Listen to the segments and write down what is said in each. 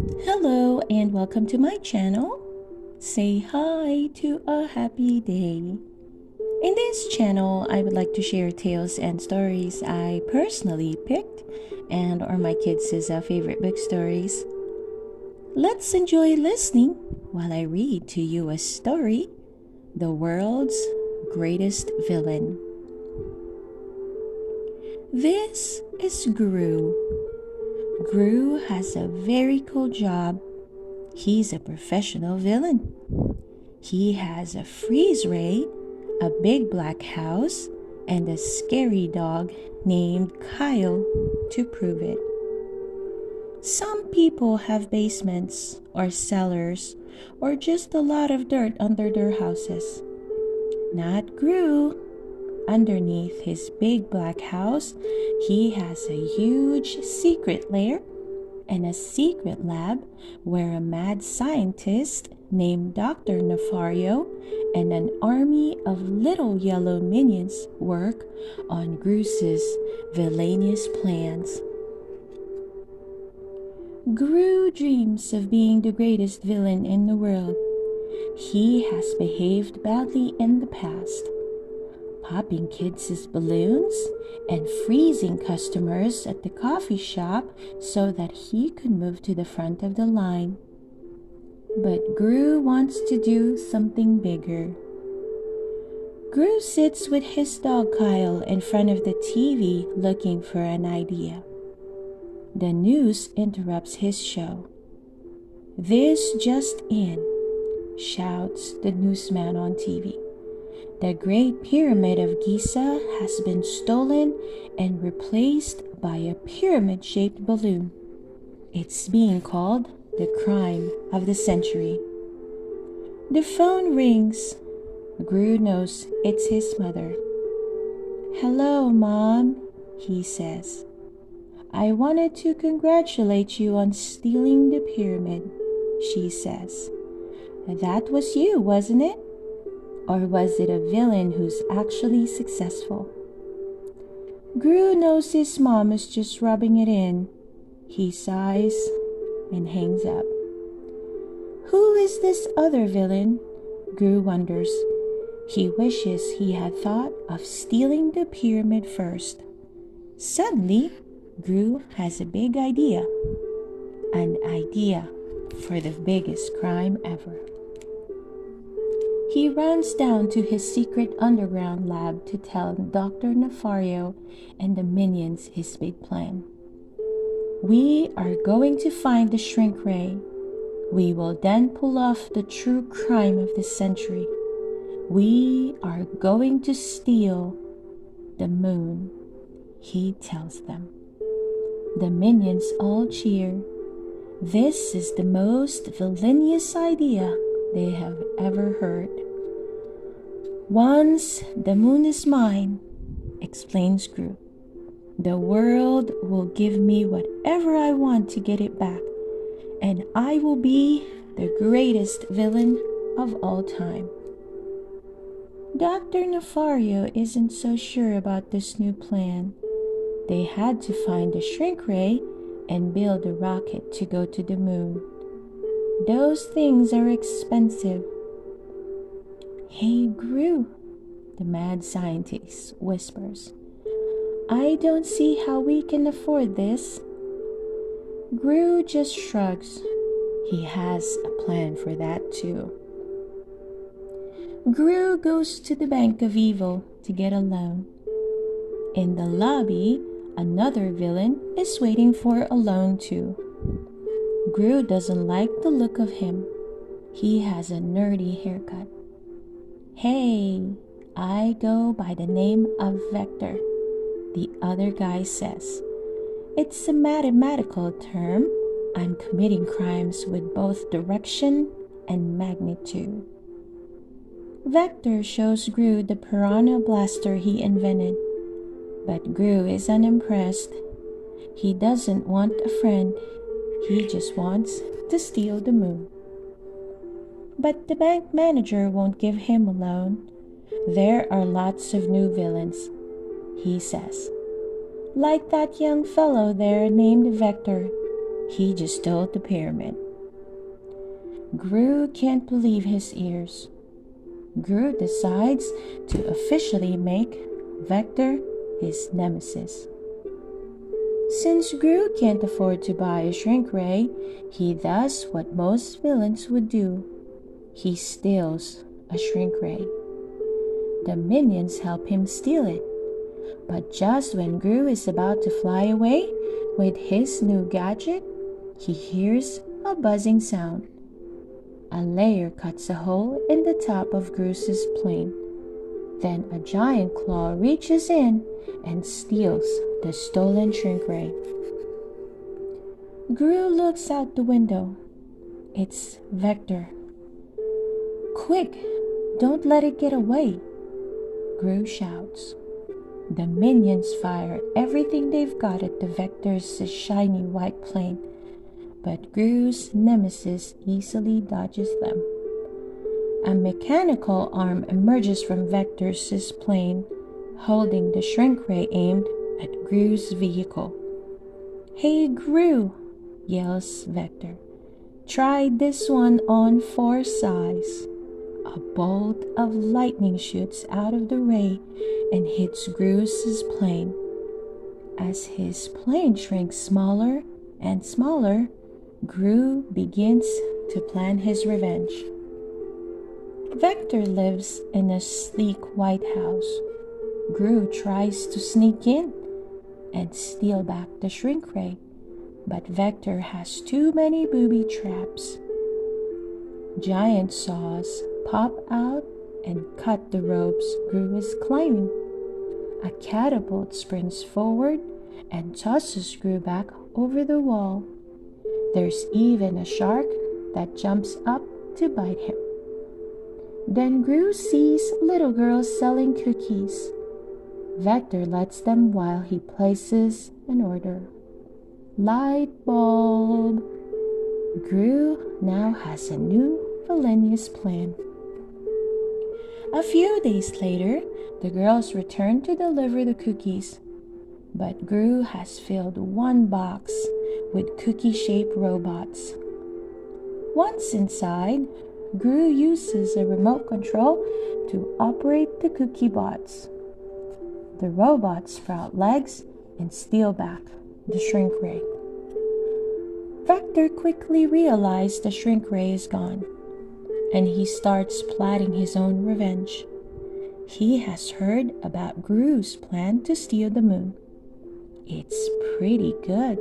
Hello and welcome to my channel. Say hi to a happy day. In this channel, I would like to share tales and stories I personally picked and are my kids' favorite book stories. Let's enjoy listening while I read to you a story, The World's Greatest Villain. This is Gru. Gru has a very cool job. He's a professional villain. He has a freeze ray, a big black house, and a scary dog named Kyle to prove it. Some people have basements or cellars or just a lot of dirt under their houses. Not Gru. Underneath his big black house, he has a huge secret lair and a secret lab where a mad scientist named Dr. Nefario and an army of little yellow minions work on Gru's villainous plans. Gru dreams of being the greatest villain in the world. He has behaved badly in the past, popping kids' balloons and freezing customers at the coffee shop so that he could move to the front of the line. But Gru wants to do something bigger. Gru sits with his dog Kyle in front of the TV looking for an idea. The news interrupts his show. "This just in," shouts the newsman on TV. "The Great Pyramid of Giza has been stolen and replaced by a pyramid-shaped balloon. It's being called the crime of the century." The phone rings. Gru knows it's his mother. "Hello, Mom," he says. "I wanted to congratulate you on stealing the pyramid," she says. "That was you, wasn't it? Or was it a villain who's actually successful?" Gru knows his mom is just rubbing it in. He sighs and hangs up. Who is this other villain? Gru wonders. He wishes he had thought of stealing the pyramid first. Suddenly, Gru has a big idea. An idea for the biggest crime ever. He runs down to his secret underground lab to tell Dr. Nefario and the minions his big plan. "We are going to find the shrink ray. We will then pull off the true crime of the century. We are going to steal the moon," he tells them. The minions all cheer. This is the most villainous idea they have ever heard. "Once the moon is mine," explains Gru, "the world will give me whatever I want to get it back, and I will be the greatest villain of all time." Dr. Nefario isn't so sure about this new plan. They had to find the shrink ray and build a rocket to go to the moon. Those things are expensive. "Hey, Gru," the mad scientist whispers. "I don't see how we can afford this." Gru just shrugs. He has a plan for that too. Gru goes to the Bank of Evil to get a loan. In the lobby, another villain is waiting for a loan too. Gru doesn't like the look of him. He has a nerdy haircut. "Hey, I go by the name of Vector," the other guy says. "It's a mathematical term. I'm committing crimes with both direction and magnitude." Vector shows Gru the piranha blaster he invented, but Gru is unimpressed. He doesn't want a friend. He just wants to steal the moon. But the bank manager won't give him a loan. "There are lots of new villains," he says. "Like that young fellow there named Vector. He just stole the pyramid. Gru can't believe his ears. Gru decides to officially make Vector his nemesis. Since Gru can't afford to buy a shrink ray, he does what most villains would do. He steals a shrink ray. The minions help him steal it. But just when Gru is about to fly away with his new gadget, he hears a buzzing sound. A layer cuts a hole in the top of Gru's plane. Then a giant claw reaches in and steals the stolen shrink ray. Gru looks out the window. It's Vector. "Quick! Don't let it get away!" Gru shouts. The minions fire everything they've got at the Vector's shiny white plane, but Gru's nemesis easily dodges them. A mechanical arm emerges from Vector's plane, holding the shrink ray aimed at Gru's vehicle. "Hey Gru!" yells Vector. "Try this one on for size." A bolt of lightning shoots out of the ray and hits Gru's plane. As his plane shrinks smaller and smaller, Gru begins to plan his revenge. Vector lives in a sleek white house. Gru tries to sneak in and steal back the shrink ray, but Vector has too many booby traps. Giant saws pop out and cut the ropes Gru is climbing. A catapult springs forward and tosses Gru back over the wall. There's even a shark that jumps up to bite him. Then Gru sees little girls selling cookies. Vector lets them while he places an order. Light bulb! Gru now has a new villainous plan. A few days later, the girls return to deliver the cookies, but Gru has filled one box with cookie-shaped robots. Once inside, Gru uses a remote control to operate the cookie bots. The robots sprout legs and steal back the shrink ray. Vector quickly realizes the shrink ray is gone, and he starts plotting his own revenge. He has heard about Gru's plan to steal the moon. It's pretty good.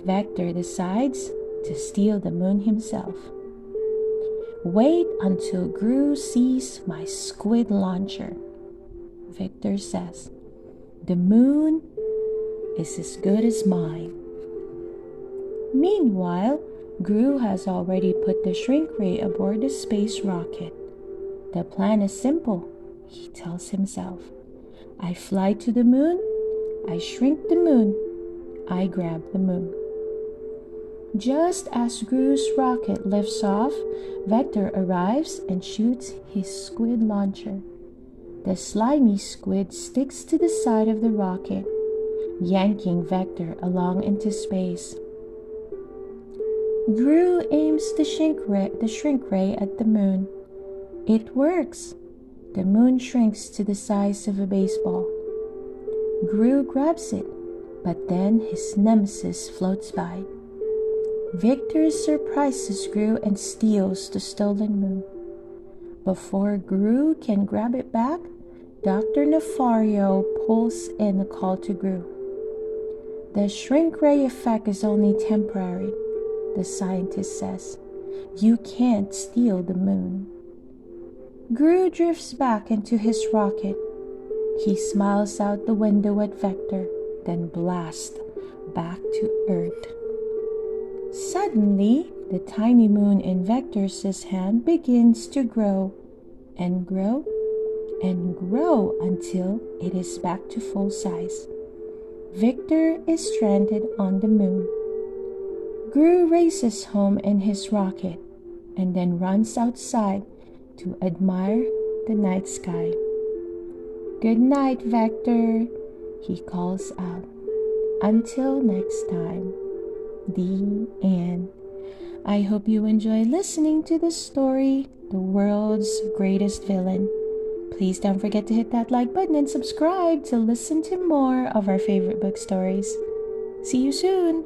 Vector decides to steal the moon himself. "Wait until Gru sees my squid launcher," Vector says. "The moon is as good as mine." Meanwhile, Gru has already put the shrink ray aboard the space rocket. "The plan is simple," he tells himself. "I fly to the moon, I shrink the moon, I grab the moon." Just as Gru's rocket lifts off, Vector arrives and shoots his squid launcher. The slimy squid sticks to the side of the rocket, yanking Vector along into space. Gru aims the shrink ray at the moon. It works. The moon shrinks to the size of a baseball. Gru grabs it, but then his nemesis floats by. Vector surprises Gru and steals the stolen moon. Before Gru can grab it back, Dr. Nefario pulls in a call to Gru. "The shrink ray effect is only temporary," the scientist says. "You can't steal the moon." Gru drifts back into his rocket. He smiles out the window at Vector, then blasts back to Earth. Suddenly, the tiny moon in Vector's hand begins to grow and grow and grow until it is back to full size. Vector is stranded on the moon. Gru races home in his rocket and then runs outside to admire the night sky. "Good night, Vector," he calls out. "Until next time." The end. I hope you enjoy listening to the story, The World's Greatest Villain. Please don't forget to hit that like button and subscribe to listen to more of our favorite book stories. See you soon!